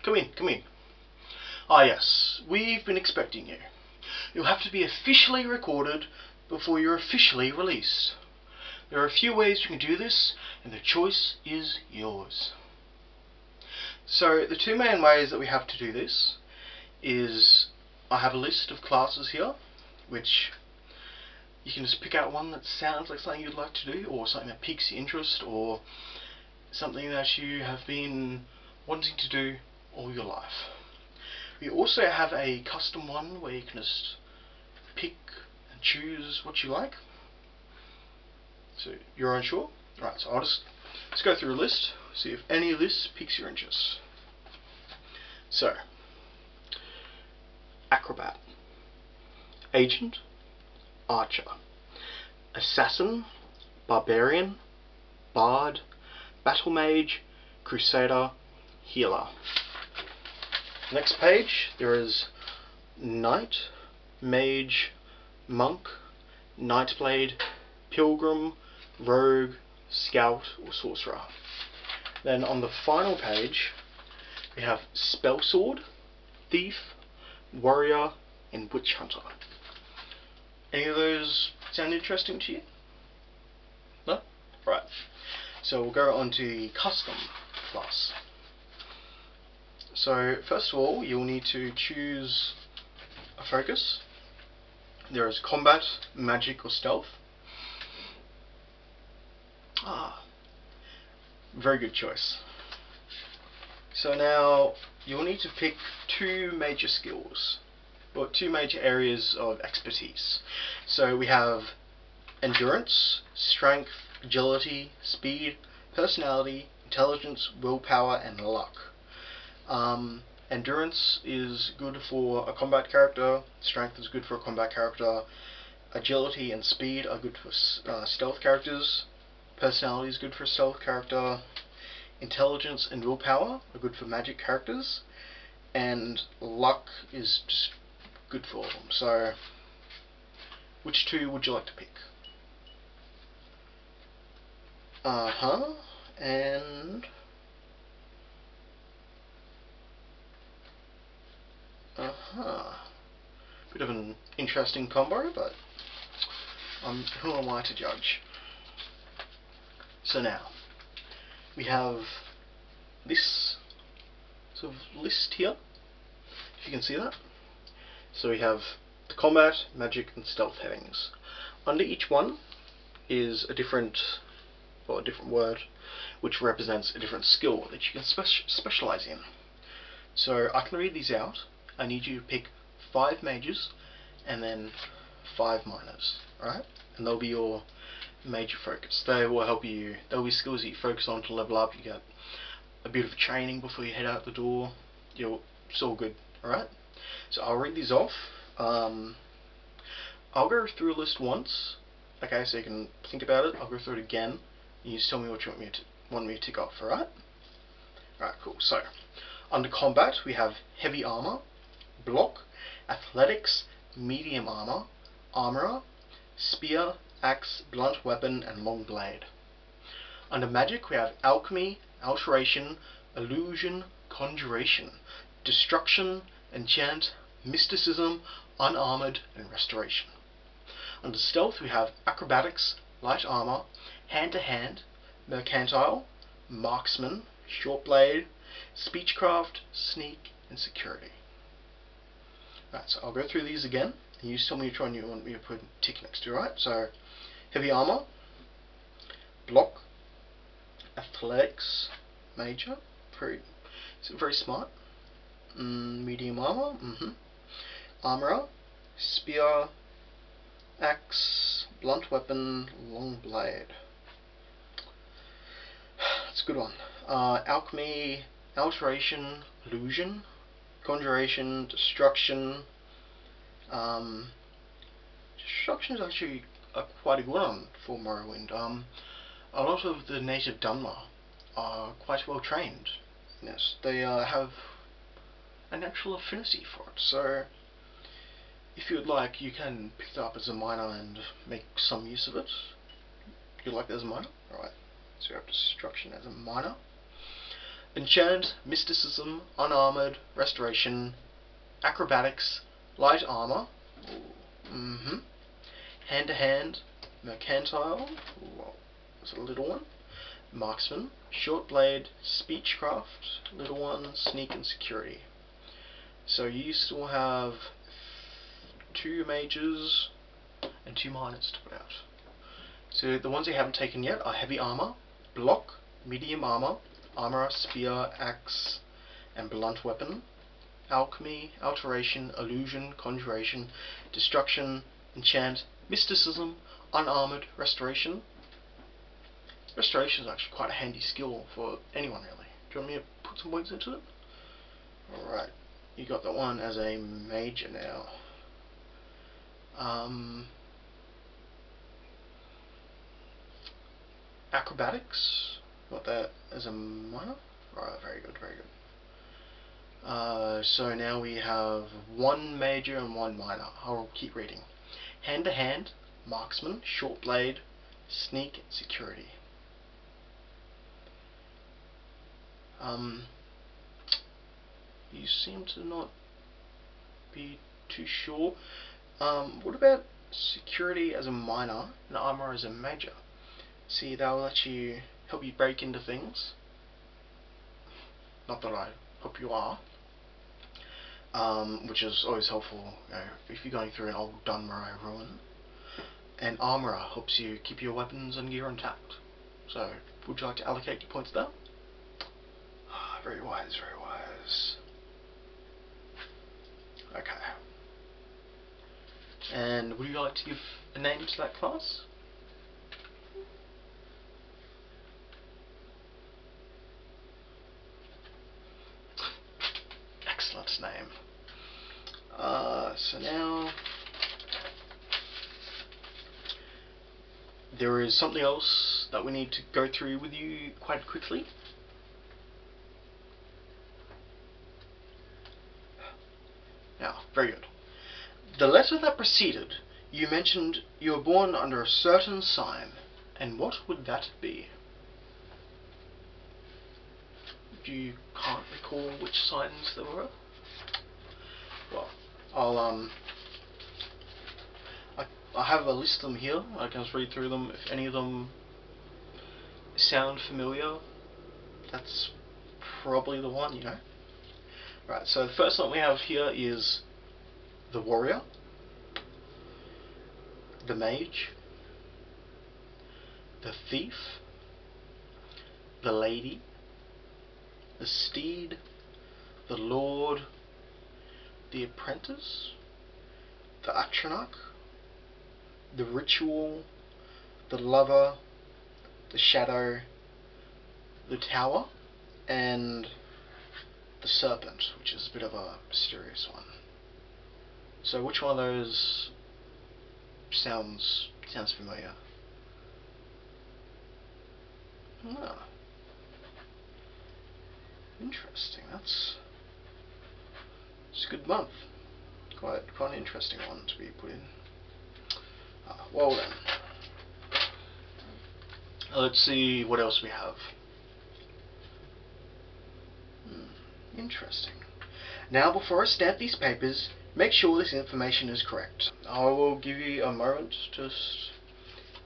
Come in, come in. Ah yes, we've been expecting you. You'll have to be officially recorded before you're officially released. There are a few ways you can do this, and the choice is yours. So the two main ways that we have to do this is I have a list of classes here, which you can just pick out one that sounds like something you'd like to do, or something that piques your interest, or something that you have been wanting to do all your life. We also have a custom one where you can just pick and choose what you like. So you're unsure? Right, so let's go through a list, see if any of this piques your interest. So, Acrobat, Agent, Archer, Assassin, Barbarian, Bard, Battle Mage, Crusader, Healer. Next page, there is Knight, Mage, Monk, Nightblade, Pilgrim, Rogue, Scout, or Sorcerer. Then on the final page, we have Spellsword, Thief, Warrior, and Witch Hunter. Any of those sound interesting to you? No? Right. So we'll go on to the custom class. So first of all, you'll need to choose a focus. There is combat, magic, or stealth. Very good choice. So now you'll need to pick two major skills, or two major areas of expertise. So we have endurance, strength, agility, speed, personality, intelligence, willpower, and luck. Endurance is good for a combat character, strength is good for a combat character, agility and speed are good for stealth characters, personality is good for a stealth character, intelligence and willpower are good for magic characters, and luck is just good for them. So, which two would you like to pick? And bit of an interesting combo, but who am I to judge? So now, we have this sort of list here, if you can see that. So we have the combat, magic, and stealth headings. Under each one is a different word which represents a different skill that you can specialize in. So I can read these out. I need you to pick 5 mages and then 5 minors, alright? And they'll be your major focus. They will help you, they'll be skills that you focus on to level up. You get a bit of training before you head out the door. It's all good, alright? So I'll read these off. I'll go through a list once, okay, so you can think about it. I'll go through it again, and you just tell me what you want me to tick off, alright? Alright, cool. So, under combat, we have heavy armor, block, athletics, medium armor, armorer, spear, axe, blunt weapon, and long blade. Under magic, we have alchemy, alteration, illusion, conjuration, destruction, enchant, mysticism, unarmored, and restoration. Under stealth, we have acrobatics, light armor, hand-to-hand, mercantile, marksman, short blade, speechcraft, sneak, and security. Right, so I'll go through these again, and you just tell me which one you want me to put tick next to, right? So, heavy armor, block, athletics, major, very smart, medium armor, armorer, spear, axe, blunt weapon, long blade. That's a good one. Alchemy, alteration, illusion, conjuration, destruction. Destruction is actually quite a good one for Morrowind. A lot of the native Dunmer are quite well trained. Yes, they have a natural affinity for it. So, if you would like, you can pick it up as a minor and make some use of it. You like that as a minor? Alright, so you have destruction as a minor. Enchant, Mysticism, Unarmored, Restoration, Acrobatics, Light Armor, Hand to Hand, Mercantile, that's a little one, Marksman, Short Blade, Speechcraft, little one, Sneak and Security. So you still have 2 mages and 2 minors to put out. So the ones you haven't taken yet are Heavy Armor, Block, Medium Armor, Armor, Spear, Axe, and Blunt Weapon, Alchemy, Alteration, Illusion, Conjuration, Destruction, Enchant, Mysticism, Unarmored, Restoration. Restoration is actually quite a handy skill for anyone, really. Do you want me to put some points into it? Alright, you got that one as a major now. Acrobatics, got that as a minor. Right, very good, very good. So now we have 1 major and 1 minor. I'll keep reading. Hand to Hand, Marksman, Short Blade, Sneak, Security. You seem to not be too sure. What about Security as a minor and Armor as a major? See, they'll let you help you break into things. Not that I hope you are. Which is always helpful, if you're going through an old Dunmurray ruin. And Armourer helps you keep your weapons and gear intact. So, would you like to allocate your points there? Very wise, very wise. Okay. And would you like to give a name to that class? Excellent name. So now there is something else that we need to go through with you quite quickly. Now, very good. The letter that preceded, you mentioned you were born under a certain sign, and what would that be? You can't recall which signs there were? Well, I have a list of them here. I can just read through them. If any of them sound familiar, that's probably the one, you know. Right, so the first one we have here is the Warrior, the Mage, the Thief, the Lady, the Steed, the Lord, the Apprentice, the Atronach, the Ritual, the Lover, the Shadow, the Tower, and the Serpent, which is a bit of a mysterious one. So which one of those sounds familiar? Ah. Interesting, it's a good month. Quite an interesting one to be put in. Well then. Let's see what else we have. Interesting. Now before I stamp these papers, make sure this information is correct. I will give you a moment to just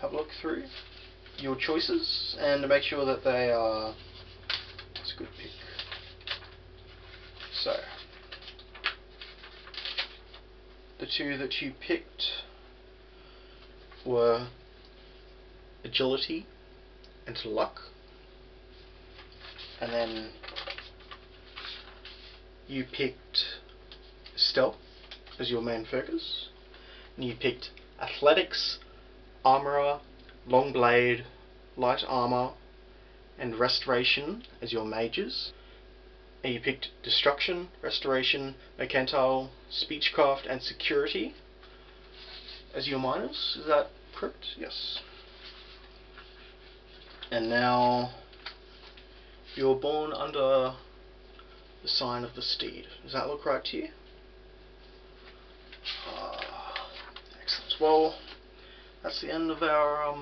have a look through your choices and to make sure that they are... That's a good pick. So, the 2 that you picked were Agility and Luck, and then you picked Stealth as your main focus, and you picked Athletics, Armourer, Long Blade, Light Armour, and Restoration as your mages. And you picked Destruction, Restoration, Mercantile, Speechcraft, and Security as your minors. Is that correct? Yes. And now you were born under the sign of the Steed. Does that look right to you? Excellent. Well, that's the end of our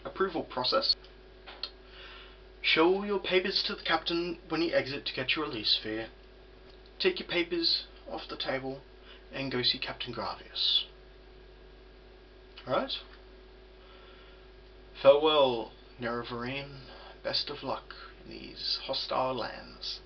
approval process. Show your papers to the captain when you exit to get your release fare. Take your papers off the table and go see Captain Gravius. Alright? Farewell, Nerevarine. Best of luck in these hostile lands.